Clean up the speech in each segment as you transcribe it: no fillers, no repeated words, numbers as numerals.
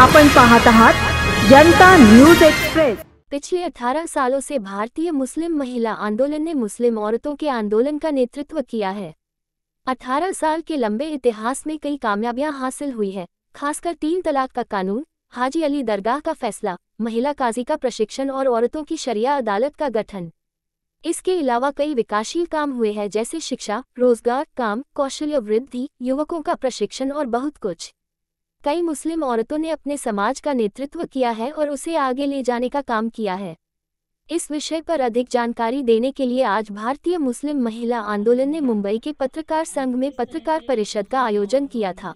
आपण पाहत आहात जनता न्यूज एक्सप्रेस। पिछले 18 सालों से भारतीय मुस्लिम महिला आंदोलन ने मुस्लिम औरतों के आंदोलन का नेतृत्व किया है। 18 साल के लंबे इतिहास में कई कामयाबियां हासिल हुई है, खासकर 3 तलाक का कानून, हाजी अली दरगाह का फैसला, महिला काजी का प्रशिक्षण और औरतों की शरिया अदालत का गठन। इसके अलावा कई विकासशील काम हुए हैं, जैसे शिक्षा, रोजगार, काम, कौशल्य वृद्धि, युवकों का प्रशिक्षण और बहुत कुछ। कई मुस्लिम औरतों ने अपने समाज का नेतृत्व किया है और उसे आगे ले जाने का काम किया है। इस विषय पर अधिक जानकारी देने के लिए आज भारतीय मुस्लिम महिला आंदोलन ने मुंबई के पत्रकार संघ में पत्रकार परिषद का आयोजन किया था,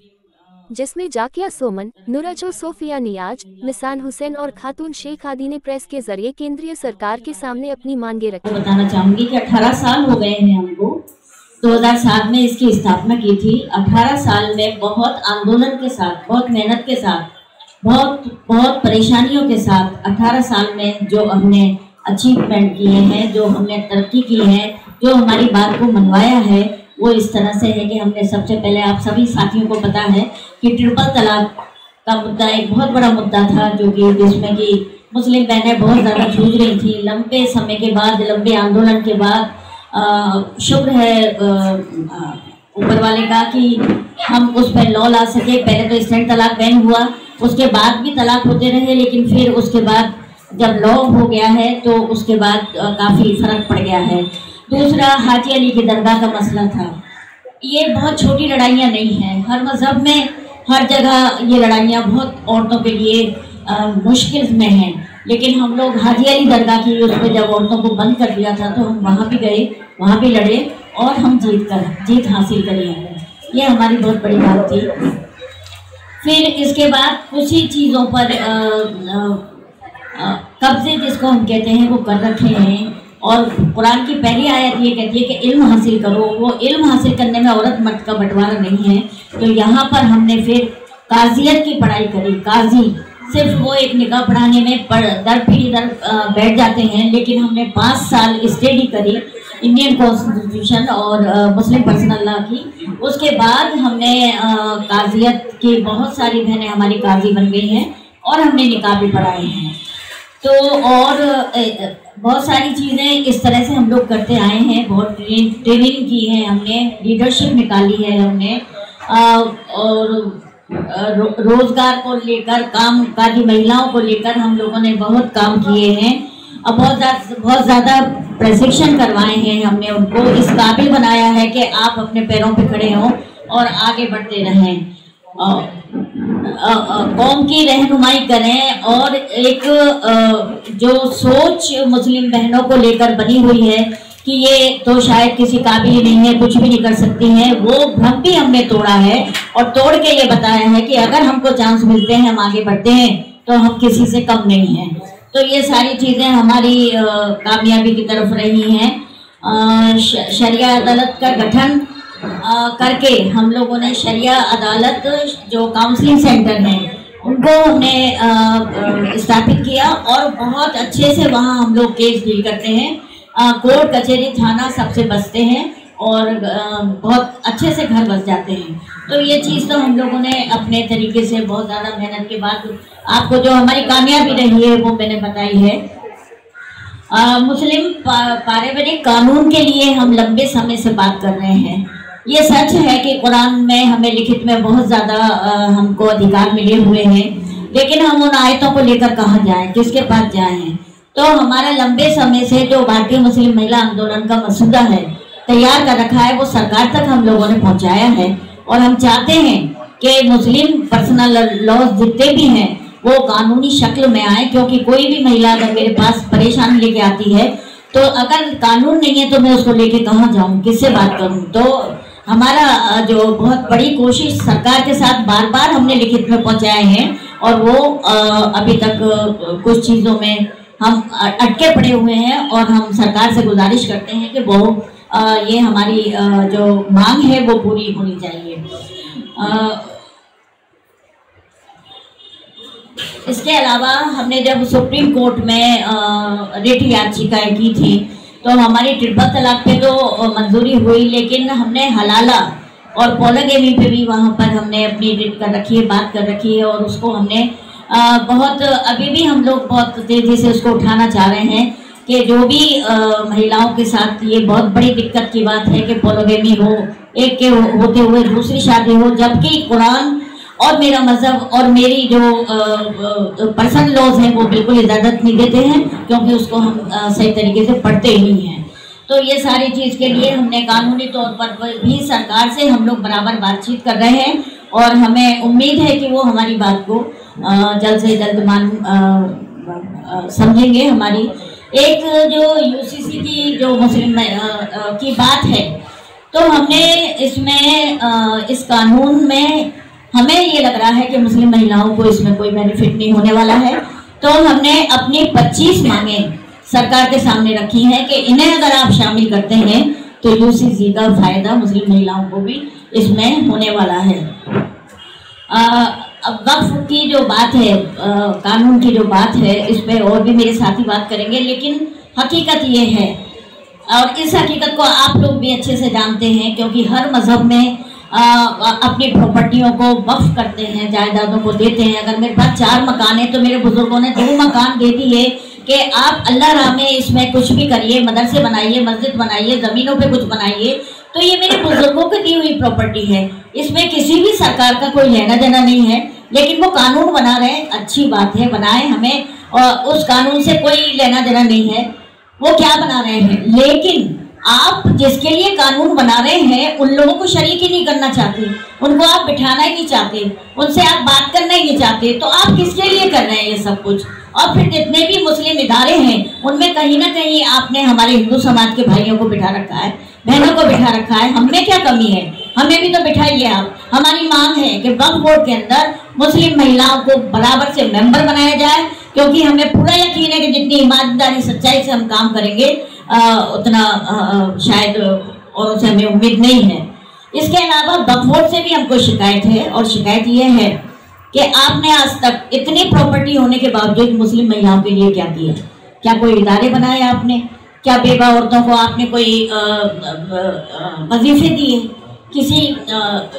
जिसमें जाकिया सोमन, नुरजो सोफिया नियाज, निसान हुसैन और खातून शेख आदि ने प्रेस के जरिए केंद्रीय सरकार के सामने अपनी मांगे रखी। बताना चाहूंगी कि 18 साल हो गए हैं हमको। 2007 में इसकी स्थापना की थी। 18 साल में बहुत आंदोलन के साथ, बहुत मेहनत के साथ, बहुत परेशानियों के साथ 18 साल में जो हमने अचीवमेंट किए हैं, जो हमने तरक्की की है, जो हमारी बात को मनवाया है, वो इस तरह से है कि हमने सबसे पहले, आप सभी साथियों को पता है कि ट्रिपल तलाक का मुद्दा एक बहुत बड़ा मुद्दा था, जो कि जिसमें कि मुस्लिम बहनें बहुत ज़्यादा जूझ रही थी। लंबे समय के बाद, लंबे आंदोलन के बाद शुक्र है ऊपर वाले का कि हम उस पर लॉ ला सके। पहले तो स्टैंड तलाक बैन हुआ, उसके बाद भी तलाक होते रहे, लेकिन फिर उसके बाद जब लॉ हो गया है तो उसके बाद काफ़ी फर्क पड़ गया है। दूसरा, हाजी अली की दरगाह का मसला था। ये बहुत छोटी लड़ाइयाँ नहीं हैं, हर मज़हब में हर जगह ये लड़ाइयाँ बहुत औरतों के लिए मुश्किल में हैं, लेकिन हम लोग हाजी अली दरगाह की उस पर जब औरतों को बंद कर दिया था तो हम वहाँ भी गए, वहाँ भी लड़े और हम जीत हासिल करी है। ये हमारी बहुत बड़ी बात थी। फिर इसके बाद कुछ ही चीज़ों पर कब्जे जिसको हम कहते हैं वो कर रखे हैं, और कुरान की पहली आयत ये कहती है कि इल्म हासिल करो। वो इल्म हासिल करने में औरत मर्द का बंटवारा नहीं है। तो यहाँ पर हमने फिर काजियत की पढ़ाई करी। काजी सिर्फ वो एक निकाह पढ़ाने में दर पीढ़ी दर बैठ जाते हैं, लेकिन हमने 5 साल स्टडी करी इंडियन कॉन्स्टिट्यूशन और मुस्लिम पर्सनल लॉ की। उसके बाद हमने काजियत की, बहुत सारी बहनें हमारी काजी बन गई हैं और हमने निकाह भी पढ़ाए हैं। तो और बहुत सारी चीज़ें इस तरह से हम लोग करते आए हैं। बहुत ट्रेनिंग की है हमने, लीडरशिप निकाली है हमने, और रोजगार को लेकर, काम काजी महिलाओं को लेकर हम लोगों ने बहुत काम किए हैं और बहुत ज़्यादा प्रशिक्षण करवाए हैं हमने। उनको इस काबिल बनाया है कि आप अपने पैरों पे खड़े हों और आगे बढ़ते रहें, कौम की रहनुमाई करें। और एक जो सोच मुस्लिम बहनों को लेकर बनी हुई है कि ये तो शायद किसी काबिल ही नहीं है, कुछ भी नहीं कर सकती हैं, वो भ्रम भी हमने तोड़ा है और तोड़ के ये बताया है कि अगर हमको चांस मिलते हैं, हम आगे बढ़ते हैं, तो हम किसी से कम नहीं हैं। तो ये सारी चीज़ें हमारी कामयाबी की तरफ रही हैं। शरिया अदालत का गठन करके हम लोगों ने शरिया अदालत, जो काउंसलिंग सेंटर हैं, उनको हमने स्थापित किया और बहुत अच्छे से वहाँ हम लोग केस डील करते हैं। कोर्ट, कचहरी, थाना सबसे बचते हैं और बहुत अच्छे से घर बस जाते हैं। तो ये चीज़ तो हम लोगों ने अपने तरीके से बहुत ज़्यादा मेहनत के बाद, आपको जो हमारी कामयाबी रही है वो मैंने बताई है। मुस्लिम पारिवारिक कानून के लिए हम लंबे समय से बात कर रहे हैं। ये सच है कि कुरान में हमें लिखित में बहुत ज़्यादा हमको अधिकार मिले हुए हैं, लेकिन हम उन आयतों को लेकर कहाँ जाएं, किसके पास जाएं। तो हमारा लंबे समय से जो भारतीय मुस्लिम महिला आंदोलन का मसूदा है, तैयार कर रखा है, वो सरकार तक हम लोगों ने पहुंचाया है। और हम चाहते हैं कि मुस्लिम पर्सनल लॉज जितने भी हैं वो कानूनी शक्ल में आए, क्योंकि कोई भी महिला अगर मेरे पास परेशानी लेके आती है, तो अगर कानून नहीं है तो मैं उसको लेके कहाँ जाऊँ, किससे बात करूँ। तो हमारा जो बहुत बड़ी कोशिश सरकार के साथ बार बार हमने लिखित में पहुँचाए हैं, और वो अभी तक कुछ चीज़ों में हम अटके पड़े हुए हैं, और हम सरकार से गुजारिश करते हैं कि वो ये हमारी जो मांग है वो पूरी होनी चाहिए। इसके अलावा हमने जब सुप्रीम कोर्ट में रिट याचिकाएं की थी, तो हमारी ट्रिपल तलाक पे तो मंजूरी हुई, लेकिन हमने हलाला और पॉलीगैमी पे भी वहाँ पर हमने अपनी रिट कर रखी है, बात कर रखी है, और उसको हमने बहुत अभी भी हम लोग बहुत तेजी से उसको उठाना चाह रहे हैं कि जो भी महिलाओं के साथ ये बहुत बड़ी दिक्कत की बात है कि पोलोगेमी हो, एक के होते हुए दूसरी शादी हो, जबकि कुरान और मेरा मजहब और मेरी जो पर्सनल लॉज हैं वो बिल्कुल इजाज़त नहीं देते हैं, क्योंकि उसको हम सही तरीके से पढ़ते ही नहीं हैं। तो ये सारी चीज़ के लिए हमने कानूनी तौर पर भी सरकार से हम लोग बराबर बातचीत कर रहे हैं और हमें उम्मीद है कि वो हमारी बात को जल्द से जल्द समझेंगे। हमारी एक जो यूसीसी की जो मुस्लिम की बात है, तो हमने इसमें इस कानून में हमें ये लग रहा है कि मुस्लिम महिलाओं को इसमें कोई बेनिफिट नहीं होने वाला है। तो हमने अपनी 25 मांगें सरकार के सामने रखी हैं कि इन्हें अगर आप शामिल करते हैं तो यूसीसी का फायदा मुस्लिम महिलाओं को भी इसमें होने वाला है। अब वक्फ की जो बात है, कानून की जो बात है, इस पर और भी मेरे साथी बात करेंगे, लेकिन हकीकत ये है और इस हकीकत को आप लोग भी अच्छे से जानते हैं, क्योंकि हर मजहब में अपनी प्रॉपर्टियों को वक्फ करते हैं, जायदादों को देते हैं। अगर मेरे पास 4 मकान है तो मेरे बुजुर्गों ने 2 मकान दे दिए कि आप अल्लाह राह में इसमें कुछ भी करिए, मदरसे बनाइए, मस्जिद बनाइए, ज़मीनों पे कुछ बनाइए। तो ये मेरे बुजुर्गों की दी हुई प्रॉपर्टी है, इसमें किसी भी सरकार का कोई लेना देना नहीं है। लेकिन वो कानून बना रहे हैं, अच्छी बात है, बनाए, हमें और उस कानून से कोई लेना देना नहीं है। वो क्या बना रहे हैं, लेकिन आप जिसके लिए कानून बना रहे हैं उन लोगों को शरीक ही नहीं करना चाहते, उनको आप बिठाना ही नहीं चाहते, उनसे आप बात करना ही नहीं चाहते, तो आप किसके लिए कर रहे हैं ये सब कुछ। और फिर जितने भी मुस्लिम इदारे हैं उनमें कहीं ना कहीं आपने हमारे हिंदू समाज के भाइयों को बिठा रखा है, बहनों को बिठा रखा है। हमें क्या कमी है, हमें भी तो बिठाइए आप। हमारी मांग है कि वक्फ बोर्ड के अंदर मुस्लिम महिलाओं को बराबर से मेंबर बनाया जाए, क्योंकि हमें पूरा यकीन है कि जितनी ईमानदारी सच्चाई से हम काम करेंगे उतना शायद और उनसे हमें उम्मीद नहीं है। इसके अलावा वक्फ बोर्ड से भी हमको शिकायत है, और शिकायत ये है कि आपने आज तक इतनी प्रॉपर्टी होने के बावजूद मुस्लिम महिलाओं के लिए क्या किया? क्या कोई इदारे बनाए आपने? क्या बेवा औरतों को आपने कोई वजीफे दिए? किसी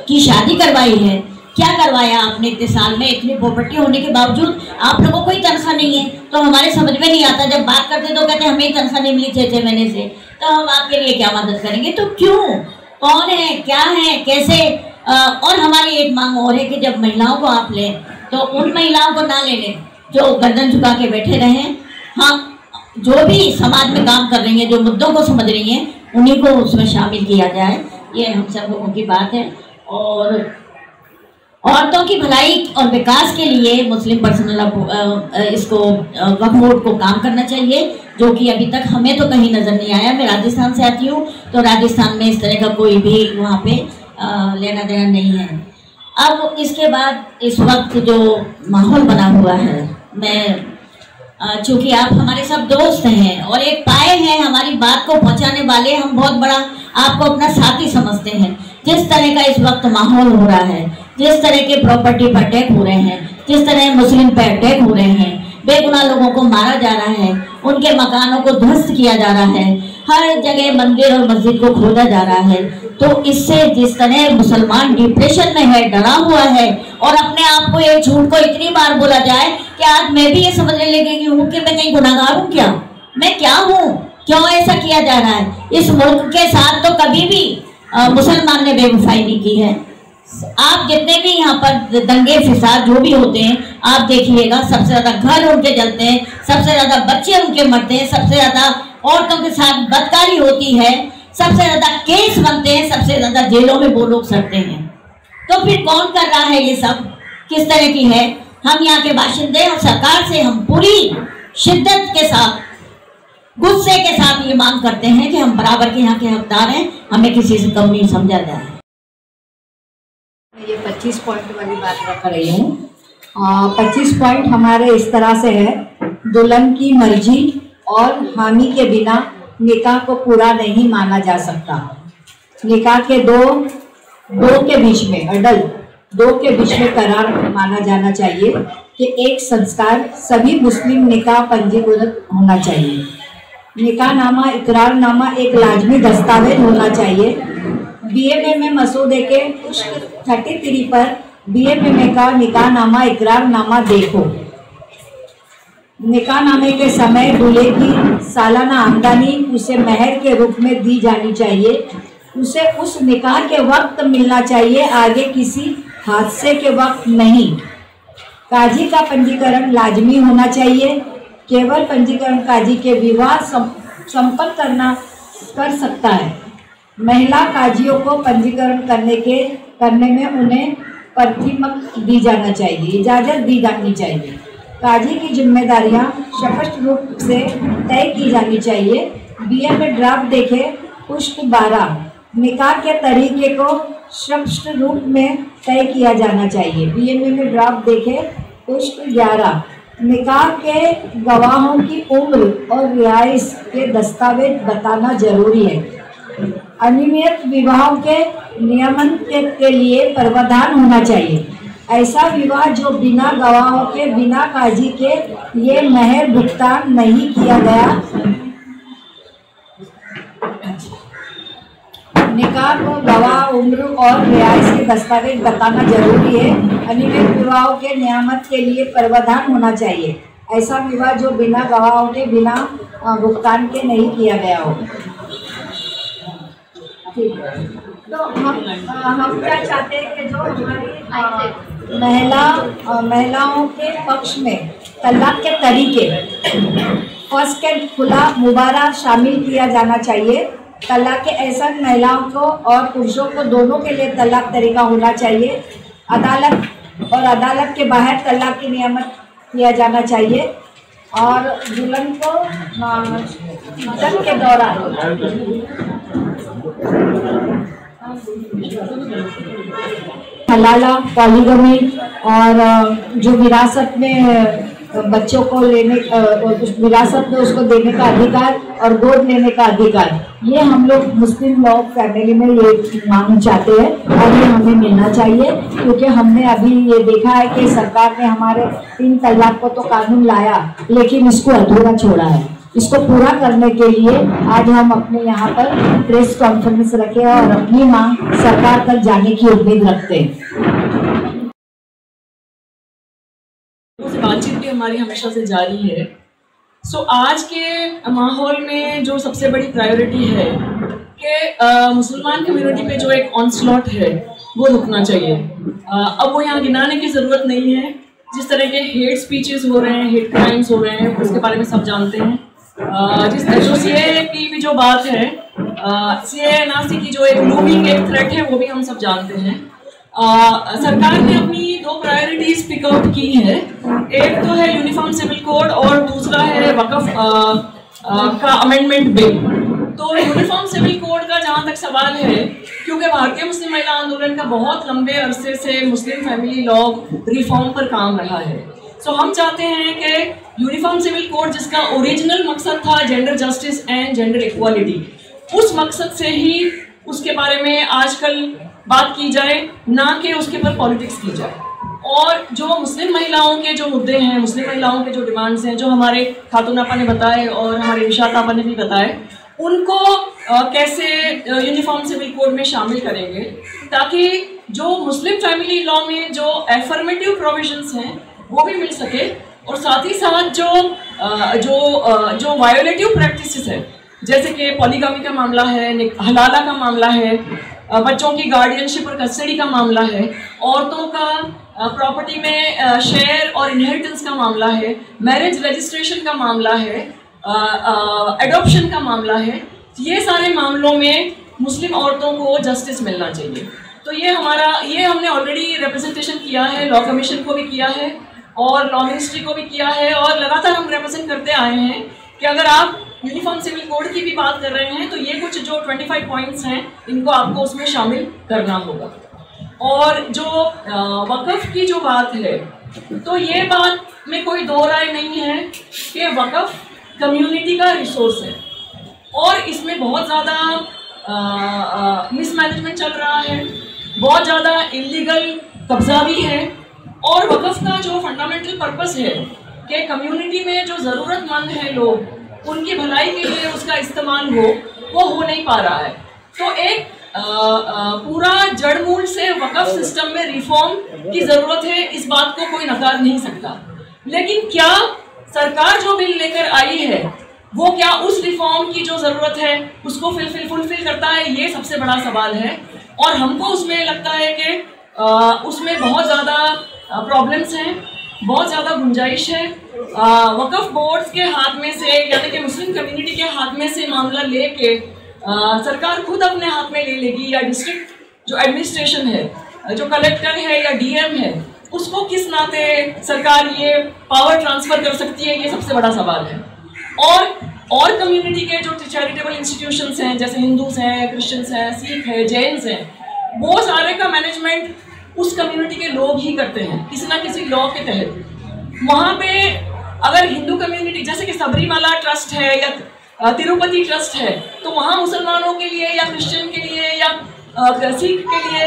की शादी करवाई है? क्या करवाया आपने इतने साल में? इतनी प्रॉपर्टी होने के बावजूद आप लोगों को कोई तनख्वाह नहीं है, तो हमारे समझ में नहीं आता। जब बात करते तो कहते हमें तनख्वाह नहीं मिली 6 महीने से, तो हम आपके लिए क्या मदद करेंगे? तो क्यों, कौन है, क्या है, कैसे? और हमारी एक मांग और है कि जब महिलाओं को आप लें तो उन महिलाओं को ना ले लें जो गर्दन झुका के बैठे रहें। हाँ, जो भी समाज में काम कर रही हैं, जो मुद्दों को समझ रही हैं, उन्हीं को उसमें शामिल किया जाए, ये हम सब लोगों की बात है। और औरतों की भलाई और विकास के लिए मुस्लिम पर्सनल इसको वक्फ बोर्ड को काम करना चाहिए, जो कि अभी तक हमें तो कहीं नज़र नहीं आया। मैं राजस्थान से आती हूँ, तो राजस्थान में इस तरह का कोई भी वहाँ पे लेना देना नहीं है। अब इसके बाद इस वक्त जो माहौल बना हुआ है, मैं चूँकि आप हमारे सब दोस्त हैं और एक पाए हैं हमारी बात को पहुँचाने वाले, हम बहुत बड़ा आपको अपना साथी समझते हैं। जिस तरह का इस वक्त माहौल हो रहा है, जिस तरह के प्रॉपर्टी पर अटैक हो रहे हैं, जिस तरह मुस्लिम पर अटैक हो रहे हैं, बेगुनाह लोगों को मारा जा रहा है, उनके मकानों को ध्वस्त किया जा रहा है, हर जगह मंदिर और मस्जिद को खोदा जा रहा है, तो इससे जिस तरह मुसलमान डिप्रेशन में है, डरा हुआ है, और अपने आप को एक झूठ को इतनी बार बोला जाए कि आज मैं भी ये समझने लगी हूँ कि मैं कहीं गुनाहगार हूँ, क्या मैं क्या हूँ, क्यों ऐसा किया जा रहा है। इस मुल्क के साथ तो कभी भी मुसलमान ने बेवफाई नहीं की है। आप जितने भी यहाँ पर दंगे फिसाद जो भी होते हैं, आप देखिएगा सबसे ज्यादा घर उनके जलते हैं, सबसे ज्यादा बच्चे उनके मरते हैं, सबसे ज्यादा औरतों के साथ बदकारी होती है, सबसे ज्यादा केस बनते हैं, सबसे ज्यादा जेलों में वो लोग सड़ते हैं। तो फिर कौन कर रहा है ये सब, किस तरह की है? हम यहाँ के बाशिंदे और सरकार से हम पूरी शिद्दत के साथ, गुस्से के साथ ये मांग करते हैं कि हम बराबर के यहाँ के हकदार हैं, हमें किसी से कम नहीं समझा जाए। ये 25 पॉइंट वाली बात रख रही हूँ। 25 पॉइंट हमारे इस तरह से है, दुल्हन की मर्जी और हामी के बिना निकाह को पूरा नहीं माना जा सकता। निकाह के दो के बीच में, अडल्ट दो के बीच में करार माना जाना चाहिए कि एक संस्कार सभी मुस्लिम निकाह पंजीकृत होना चाहिए। निकाहनामा, इकरारनामा एक लाजमी दस्तावेज होना चाहिए। बीएमए में मसूदे के 33 पर बीएमएमए का निकाहनामा इकरारनामा देखो। निकाहनामे के समय दूल्हे की सालाना आमदनी उसे मेहर के रूप में दी जानी चाहिए। उसे उस निकाह के वक्त मिलना चाहिए, आगे किसी हादसे के वक्त नहीं। काजी का पंजीकरण लाजमी होना चाहिए। केवल पंजीकरण काजी के विवाह संपन्न कर सकता है। महिला काजियों को पंजीकरण करने में उन्हें प्रतिमत दी जाना चाहिए, इजाज़त दी जानी चाहिए। काजी की जिम्मेदारियां स्पष्ट रूप से तय की जानी चाहिए। बीएमए ड्राफ्ट देखे पुष्प 12। निकाह के तरीके को स्पष्ट रूप में तय किया जाना चाहिए। बीएमए में ड्राफ्ट देखे पुष्प 11। निकाह के गवाहों की उम्र और रिहाइश के दस्तावेज बताना जरूरी है। अनियमित विवाहों के नियमन के लिए प्रावधान होना चाहिए। ऐसा विवाह जो बिना गवाहों के, बिना काजी के ये मेहर भुगतान नहीं किया गया। निकाह को गवाह, उम्र और रिहाइश के दस्तावेज बताना जरूरी है। अनियमित विवाहों के नियामत के लिए प्रावधान होना चाहिए। ऐसा विवाह जो बिना गवाहों के, बिना भुगतान के नहीं किया गया हो। ठीक है, तो हम क्या चाहते हैं कि जो हमारी महिलाओं के पक्ष में तलाक के तरीके फर्स्ट के खुला मुबारक शामिल किया जाना चाहिए। तलाक के ऐसा महिलाओं को और पुरुषों को दोनों के लिए तलाक तरीका होना चाहिए। अदालत के बाहर तलाक की नियमित किया जाना चाहिए और दुल्हन को दुल्हन के दौरान हलाला, पॉलीगमी और जो विरासत में बच्चों को विरासत में उसको देने का अधिकार और गोद लेने का अधिकार, ये हम लोग मुस्लिम लॉ फैमिली में ये मांग चाहते हैं और ये हमें मिलना चाहिए। क्योंकि हमने अभी ये देखा है कि सरकार ने हमारे 3 तलाक को तो कानून लाया, लेकिन इसको अधूरा छोड़ा है। इसको पूरा करने के लिए आज हम अपने यहाँ पर प्रेस कॉन्फ्रेंस रखे और अपनी मांग सरकार तक जाने की उम्मीद रखते हैं। बातचीत भी हमारी हमेशा से जारी है। आज के माहौल में जो सबसे बड़ी प्रायोरिटी है कि मुसलमान कम्युनिटी पे जो एक ऑनस्लॉट है वो रुकना चाहिए। अब वो यहाँ गिनाने की ज़रूरत नहीं है। जिस तरह के हेट स्पीचेस हो रहे हैं, हेट क्राइम्स हो रहे हैं, उसके बारे में सब जानते हैं। जो सीएए की भी जो बात है, सीएए एनआरसी की जो एक लूमिंग एक थ्रेट है, वो भी हम सब जानते हैं। सरकार ने अपनी 2 प्रायोरिटीज पिक आउट की है। एक तो है यूनिफॉर्म सिविल कोड और दूसरा है वक्फ का अमेंडमेंट बिल। तो यूनिफॉर्म सिविल कोड का जहाँ तक सवाल है, क्योंकि भारतीय मुस्लिम महिला आंदोलन का बहुत लंबे अरसे से मुस्लिम फैमिली लॉ रिफॉर्म पर काम रहा है। हम चाहते हैं कि यूनिफॉर्म सिविल कोड, जिसका ओरिजिनल मकसद था gender justice and gender equality, उस मकसद से ही उसके बारे में आजकल बात की जाए, ना कि उसके पर पॉलिटिक्स की जाए। और जो मुस्लिम महिलाओं के जो मुद्दे हैं, मुस्लिम महिलाओं के जो डिमांड्स हैं, जो हमारे खातून आपा ने बताए और हमारे निशात आपा ने भी बताए, उनको कैसे यूनिफॉर्म सिविल कोड में शामिल करेंगे, ताकि जो मुस्लिम फैमिली लॉ में जो एफर्मेटिव प्रोविजंस हैं वो भी मिल सके, और साथ ही साथ जो वायोलेटिव प्रैक्टिसेस है, जैसे कि पॉलीगामी का मामला है, हलाला का मामला है, बच्चों की गार्डियनशिप और कस्टडी का मामला है, औरतों का प्रॉपर्टी में शेयर और इनहेरिटेंस का मामला है, मैरिज रजिस्ट्रेशन का मामला है, एडॉप्शन का मामला है, ये सारे मामलों में मुस्लिम औरतों को जस्टिस मिलना चाहिए। तो ये हमने ऑलरेडी रिप्रेजेंटेशन किया है, लॉ कमीशन को भी किया है और लॉ मिनिस्ट्री को भी किया है, और लगातार हम रिप्रेजेंट करते आए हैं कि अगर आप यूनिफॉर्म सिविल कोड की भी बात कर रहे हैं तो ये कुछ जो 25 पॉइंट्स हैं, इनको आपको उसमें शामिल करना होगा। और जो वक़्फ़ की जो बात है, तो ये बात में कोई दो राय नहीं है कि वक़्फ़ कम्युनिटी का रिसोर्स है और इसमें बहुत ज़्यादा मिसमैनेजमेंट चल रहा है, बहुत ज़्यादा इलीगल कब्जा भी है, और वक़्फ़ का जो फंडामेंटल पर्पस है कि कम्युनिटी में जो ज़रूरतमंद हैं लोग, उनकी भलाई के लिए उसका इस्तेमाल वो हो नहीं पा रहा है। तो एक पूरा जड़मूल से वक्फ सिस्टम में रिफॉर्म की जरूरत है, इस बात को कोई नकार नहीं सकता। लेकिन क्या सरकार जो बिल लेकर आई है वो क्या उस रिफॉर्म की जो जरूरत है उसको फुलफिल करता है, ये सबसे बड़ा सवाल है। और हमको उसमें लगता है कि उसमें बहुत ज़्यादा प्रॉब्लम्स हैं, बहुत ज़्यादा गुंजाइश है। वक्फ बोर्ड्स के हाथ में से, यानी कि मुस्लिम कम्युनिटी के हाथ में से मामला लेके सरकार खुद अपने हाथ में ले लेगी, या डिस्ट्रिक्ट जो एडमिनिस्ट्रेशन है, जो कलेक्टर है या डीएम है, उसको किस नाते सरकार ये पावर ट्रांसफर कर सकती है, ये सबसे बड़ा सवाल है। और कम्युनिटी के जो चैरिटेबल इंस्टीट्यूशंस हैं, जैसे हिंदूज हैं, क्रिश्चियंस हैं, सिख हैं, जैन्स हैं, वो सारे का मैनेजमेंट उस कम्युनिटी के लोग ही करते हैं किसी ना किसी लॉ के तहत। वहाँ पे अगर हिंदू कम्युनिटी, जैसे कि सबरीमाला ट्रस्ट है या तिरुपति ट्रस्ट है, तो वहाँ मुसलमानों के लिए या क्रिश्चियन के लिए या सिख के लिए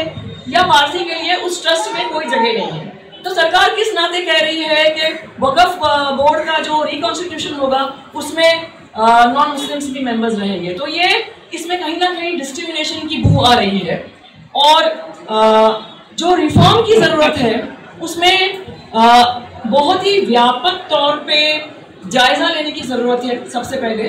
या पारसी के लिए उस ट्रस्ट में कोई जगह नहीं है। तो सरकार किस नाते कह रही है कि वक्फ बोर्ड का जो रिकॉन्स्टिट्यूशन होगा उसमें नॉन मुस्लिम्स भी मेंबर्स रहेंगे, तो ये इसमें कहीं ना कहीं डिस्क्रिमिनेशन की बू आ रही है। और जो रिफॉर्म की ज़रूरत है उसमें बहुत ही व्यापक तौर पे जायज़ा लेने की ज़रूरत है। सबसे पहले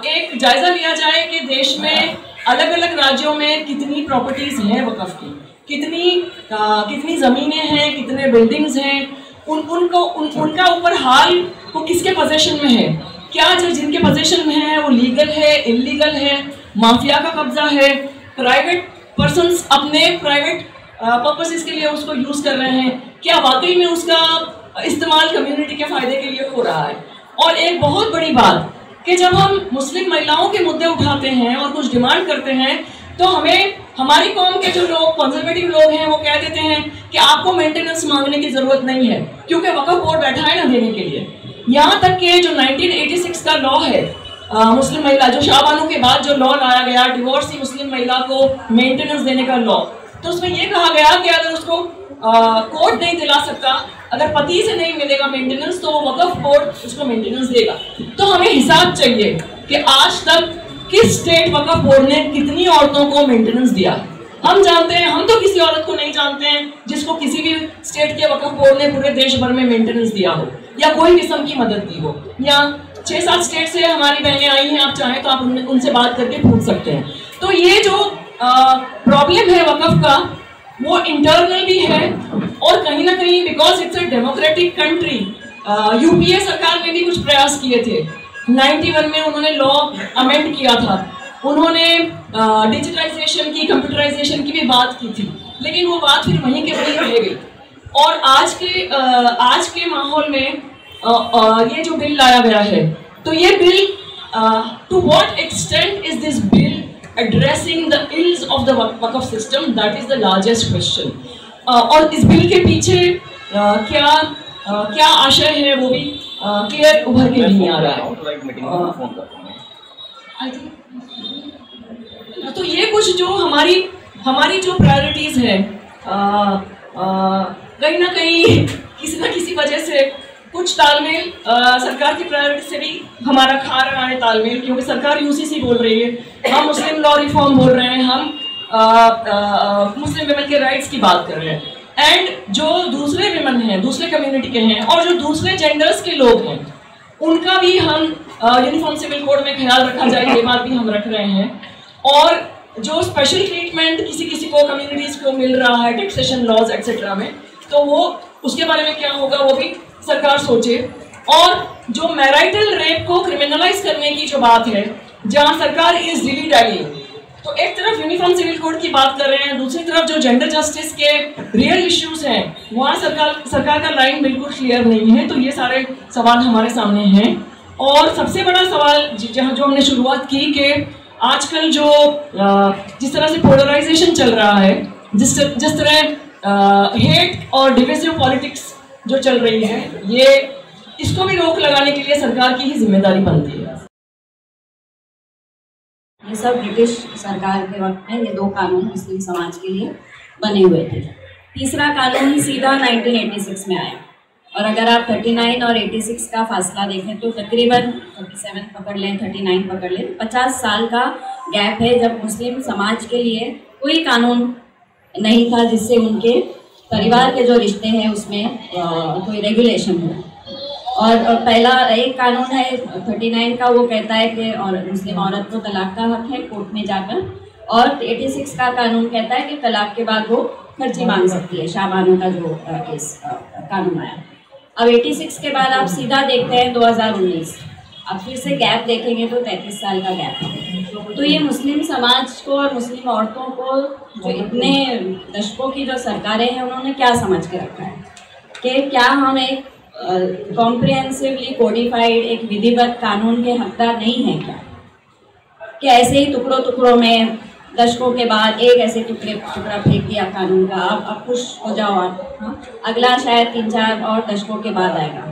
एक जायज़ा लिया जाए कि देश में अलग अलग राज्यों में कितनी प्रॉपर्टीज़ हैं वक्फ की, कितनी ज़मीनें हैं, कितने बिल्डिंग्स हैं, उनका ऊपर हाल वो किसके पोजीशन में है, क्या जो जिनके पोजीशन में है वो लीगल है, इलीगल है, माफिया का कब्जा है, प्राइवेट पर्सन्स अपने प्राइवेट पर्पसेस के लिए उसको यूज़ कर रहे हैं, क्या वाकई में उसका इस्तेमाल कम्युनिटी के फ़ायदे के लिए हो रहा है। और एक बहुत बड़ी बात कि जब हम मुस्लिम महिलाओं के मुद्दे उठाते हैं और कुछ डिमांड करते हैं, तो हमें हमारी कौम के जो लोग कंजर्वेटिव लोग हैं वो कह देते हैं कि आपको मेंटेनेंस मांगने की ज़रूरत नहीं है, क्योंकि वक्फ बोर्ड बैठा है ना देने के लिए। यहाँ तक कि जो 1986 का लॉ है, मुस्लिम महिला जो शाहबानो के बाद जो लॉ लाया गया, डिवोर्सी मुस्लिम महिला को मेंटेनेंस देने का लॉ, तो उसमें ये कहा गया कि अगर उसको कोर्ट नहीं दिला सकता, अगर पति से नहीं मिलेगा मेंटेनेंस, तो वक्फ बोर्ड उसको मेंटेनेंस देगा। तो हमें हिसाब चाहिए कि आज तक किस स्टेट वक्फ बोर्ड ने कितनी औरतों को मेंटेनेंस दिया। हम जानते हैं, हम तो किसी औरत को नहीं जानते हैं जिसको किसी भी स्टेट के वक्फ बोर्ड ने पूरे देश भर में मेंटेनेंस दिया हो या कोई किस्म की मदद दी हो। या 6-7 स्टेट से हमारी बहनें आई हैं, आप चाहें तो आप उनसे बात करके पूछ सकते हैं। तो ये जो प्रॉब्लम है वक्फ का, वो इंटरनल भी है और कहीं ना कहीं because it's a democratic country, UPA सरकार ने भी कुछ प्रयास किए थे। 91 में उन्होंने लॉ अमेंड किया था, उन्होंने डिजिटलाइजेशन की, कंप्यूटराइजेशन की भी बात की थी, लेकिन वो बात फिर वहीं के वहीं रह गई। और आज के माहौल में ये जो बिल लाया गया है, तो ये bill to what extent is this bill addressing the ills of the waqf system, that is the largest question। और इस बिल के पीछे क्या आशय है वो भी क्लियर उभर के नहीं आ रहा है। तो ये कुछ जो हमारी जो प्रायोरिटीज है, कहीं ना कहीं किसी ना किसी वजह से कुछ तालमेल सरकार की प्रायोरिटी से भी हमारा खा रहा है तालमेल, क्योंकि सरकार यूसीसी बोल रही है, हम मुस्लिम लॉ रिफॉर्म बोल रहे हैं, हम मुस्लिम विमेन के राइट्स की बात कर रहे हैं, एंड जो दूसरे विमेन हैं, दूसरे कम्युनिटी के हैं और जो दूसरे जेंडर्स के लोग हैं, उनका भी हम यूनिफॉर्म सिविल कोड में ख्याल रखा जाए, ये बात भी हम रख रहे हैं। और जो स्पेशल ट्रीटमेंट किसी को कम्युनिटीज़ को मिल रहा है टैक्सेशन लॉज एक्सेट्रा में, तो वो उसके बारे में क्या होगा वो भी सरकार सोचे। और जो मैराइटल रेप को क्रिमिनलाइज करने की जो बात है, जहां सरकार इज डिली डैली, तो एक तरफ यूनिफॉर्म सिविल कोड की बात कर रहे हैं, दूसरी तरफ जो जेंडर जस्टिस के रियल इश्यूज हैं वहाँ सरकार का लाइन बिल्कुल क्लियर नहीं है। तो ये सारे सवाल हमारे सामने हैं। और सबसे बड़ा सवाल जहाँ जो हमने शुरुआत की कि आजकल जो जिस तरह से पोलराइजेशन चल रहा है, जिस तरह हेट और डिविजिव पॉलिटिक्स जो चल रही है, ये इसको भी रोक लगाने के लिए सरकार की ही जिम्मेदारी बनती है। ये सब ब्रिटिश सरकार के वक्त में ये 2 कानून मुस्लिम समाज के लिए बने हुए थे। तीसरा कानून सीधा 1986 में आया और अगर आप 39 और 86 का फासला देखें तो तकरीबन 37 पकड़ लें, 39 पकड़ लें, 50 साल का गैप है जब मुस्लिम समाज के लिए कोई कानून नहीं था जिससे उनके परिवार के जो रिश्ते हैं उसमें कोई रेगुलेशन हो। और पहला एक कानून है 39 का, वो कहता है कि और मुस्लिम औरत को तलाक का हक है कोर्ट में जाकर, और 86 का कानून कहता है कि तलाक के बाद वो खर्ची मांग सकती है, शाबाना का जो केस कानून आया। अब 86 के बाद आप सीधा देखते हैं 2019, अब फिर से गैप देखेंगे तो 33 साल का गैप है। तो ये मुस्लिम समाज को और मुस्लिम औरतों को जो इतने दशकों की जो सरकारें हैं उन्होंने क्या समझ के रखा है कि क्या हम एक कॉम्प्रिहेंसिवली कोडिफाइड एक विधिवत कानून के हकदार नहीं हैं क्या ऐसे ही टुकड़ों टुकड़ों में दशकों के बाद एक ऐसे टुकड़ा फेंक दिया कानून का, अब खुश हो जाओ आप, हाँ? अगला शायद 3-4 और दशकों के बाद आएगा।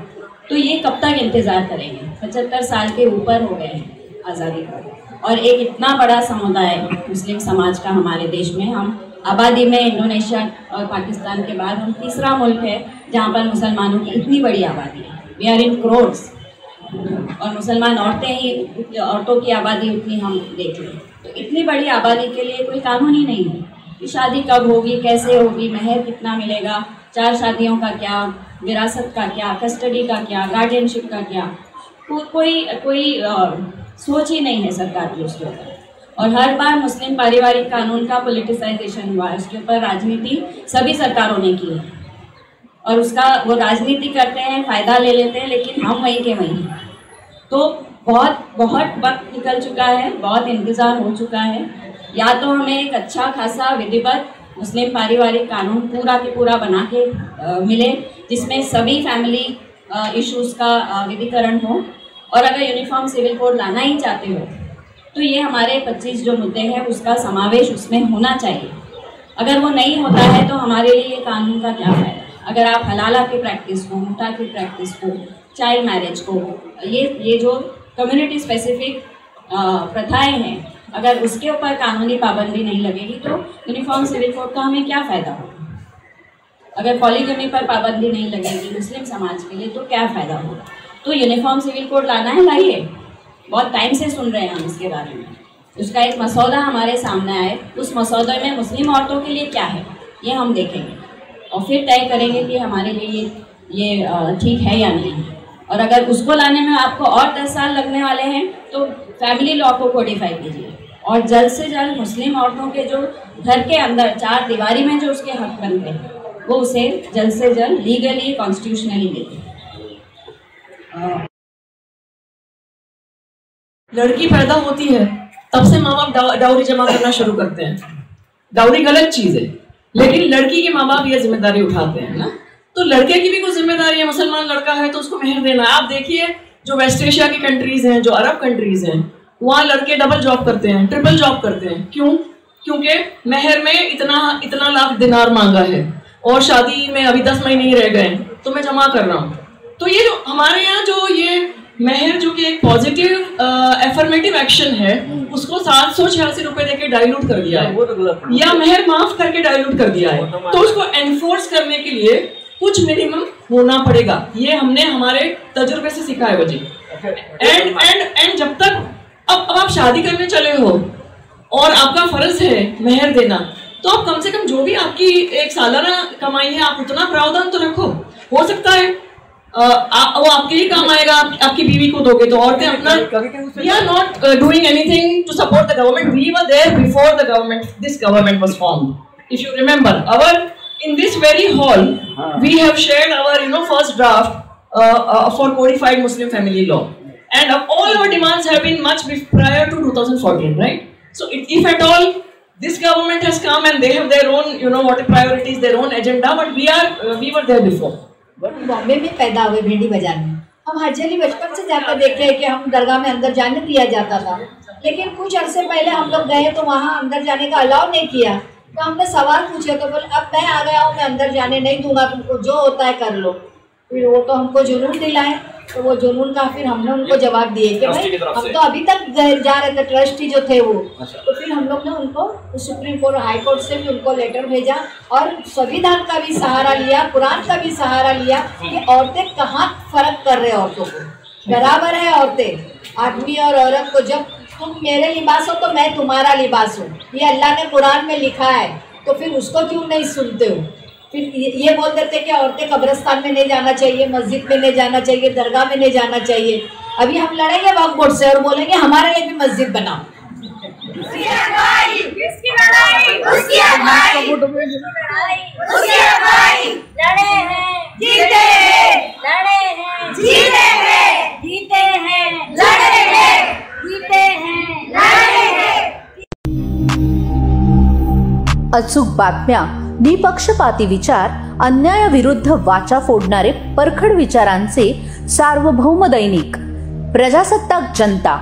तो ये कब तक इंतज़ार करेंगे? 75 साल के ऊपर हो गए हैं आज़ादी पर, और एक इतना बड़ा समुदाय मुस्लिम समाज का हमारे देश में, हम आबादी में इंडोनेशिया और पाकिस्तान के बाद हम तीसरा मुल्क है जहाँ पर मुसलमानों की इतनी बड़ी आबादी है। वी आर इन करोड्स, और मुसलमान औरतों की आबादी उतनी हम देख लें तो इतनी बड़ी आबादी के लिए कोई कानून ही नहीं है कि शादी कब होगी, कैसे होगी, महर कितना मिलेगा, 4 शादियों का क्या, विरासत का क्या, कस्टडी का क्या, गार्डियनशिप का क्या, कोई सोच ही नहीं है सरकार की उसके ऊपर। और हर बार मुस्लिम पारिवारिक कानून का पॉलिटिसाइजेशन हुआ है, उसके ऊपर राजनीति सभी सरकारों ने की है, और उसका वो राजनीति करते हैं, फ़ायदा ले लेते हैं, लेकिन हम वहीं के वहीं हैं। तो बहुत वक्त निकल चुका है, बहुत इंतज़ार हो चुका है। या तो हमें एक अच्छा खासा विधिवत मुस्लिम पारिवारिक कानून पूरा के पूरा बना के मिले जिसमें सभी फैमिली इश्यूज़ का विधिकरण हो, और अगर यूनिफॉर्म सिविल कोड लाना ही चाहते हो तो ये हमारे 25 जो मुद्दे हैं उसका समावेश उसमें होना चाहिए। अगर वो नहीं होता है तो हमारे लिए ये कानून का क्या फ़ायदा? अगर आप हलाला की प्रैक्टिस को, मुता की प्रैक्टिस को, चाइल्ड मैरिज को, ये जो कम्युनिटी स्पेसिफिक प्रथाएं हैं, अगर उसके ऊपर कानूनी पाबंदी नहीं लगेगी तो यूनिफॉर्म सिविल कोड का हमें क्या फ़ायदा होगा? अगर पॉलीगमी पर पाबंदी नहीं लगेगी मुस्लिम समाज के लिए तो क्या फ़ायदा होगा? तो यूनिफॉर्म सिविल कोड लाना है, लाइए। बहुत टाइम से सुन रहे हैं हम इसके बारे में। उसका एक मसौदा हमारे सामने आए, उस मसौदे में मुस्लिम औरतों के लिए क्या है ये हम देखेंगे और फिर तय करेंगे कि हमारे लिए ये ठीक है या नहीं। और अगर उसको लाने में आपको और 10 साल लगने वाले हैं तो फैमिली लॉ को कोडिफाई कीजिए, और जल्द से जल्द मुस्लिम औरतों के जो घर के अंदर 4 दीवारी में जो उसके हक बनते हैं वो उसे जल्द से जल्द लीगली कॉन्स्टिट्यूशनली देते हैं। लड़की पैदा होती है तब से माँ बाप डाउरी जमा करना शुरू करते हैं। डाउरी गलत चीज़ है, लेकिन लड़की के माँ बाप ये जिम्मेदारी उठाते हैं ना, तो लड़के की भी कुछ जिम्मेदारी है। मुसलमान लड़का है तो उसको मेहर देना है। आप देखिए जो वेस्ट एशिया की कंट्रीज हैं, जो अरब कंट्रीज हैं, वहाँ लड़के डबल जॉब करते हैं, ट्रिपल जॉब करते हैं। क्यों? क्योंकि मेहर में इतना लाख दिनार मांगा है और शादी में अभी 10 महीने ही रह गए तो मैं जमा कर रहा हूँ। तो ये जो हमारे यहाँ जो ये मेहर जो कि एक पॉजिटिव एफर्मेटिव एक्शन है उसको 786 रुपए देके डाइल्यूट कर दिया है, या मेहर माफ करके डाइल्यूट कर दिया है। तो उसको एनफोर्स करने के लिए कुछ मिनिमम होना पड़ेगा। ये हमने हमारे तजुर्बे से सीखा है वजी। एंड जब तक अब आप शादी करने चले हो और आपका फर्ज है मेहर देना, तो आप कम से कम जो भी आपकी एक सालाना कमाई है आप उतना प्रावधान तो रखो। हो सकता है वो आपके ही काम आएगा, आपकी बीवी को दोगे तो औरतें अपना we are not doing anything to support the government. We were there before the government, this government was formed. If you remember our in this very hall we have shared our first draft for codified Muslim family law, and all our demands have been much prior to 2014, right? So if at all this government has come and they have their own what priorities, their own agenda, but we were there before. Bombay में पैदा हुए भेंडी बाजार में हम हजली बचपन से जाकर देखे हैं कि हम दरगाह में अंदर जाने दिया जाता था, लेकिन कुछ अरसे पहले हम लोग गए तो वहाँ अंदर जाने का अलाउ नहीं किया। तो हमने सवाल पूछे तो बोले अब मैं आ गया हूँ, मैं अंदर जाने नहीं दूंगा, तुमको जो होता है कर लो। फिर वो तो हमको जुनून दिलाए तो वो जुनून का फिर हमने उनको जवाब दिए कि भाई हम तो अभी तक जा रहे थे, ट्रस्टी जो थे वो। तो फिर हम लोग ने उनको सुप्रीम कोर्ट हाई कोर्ट से भी उनको लेटर भेजा और संविधान का भी सहारा लिया, कुरान का भी सहारा लिया कि औरतें कहाँ फर्क कर रहे हैं, औरतों को बराबर है औरतें, आदमी और औरत को। जब तुम मेरे लिबास हो तो मैं तुम्हारा लिबास हूँ, ये अल्लाह ने कुरान में लिखा है, तो फिर उसको क्यों नहीं सुनते हो? फिर ये बोल देते कि औरतें कब्रिस्तान में नहीं जाना चाहिए, मस्जिद में नहीं जाना चाहिए, दरगाह में नहीं जाना चाहिए। अभी हम लड़ेंगे वक्फ बोर्ड से और बोलेंगे हमारे लिए भी मस्जिद बनाओ। अचूक बातम्या, निपक्षपाती विचार, अन्यायाविरुद्ध वाचा फोडणारे परखड विचारांचे सार्वभौम दैनिक प्रजासत्ताक जनता।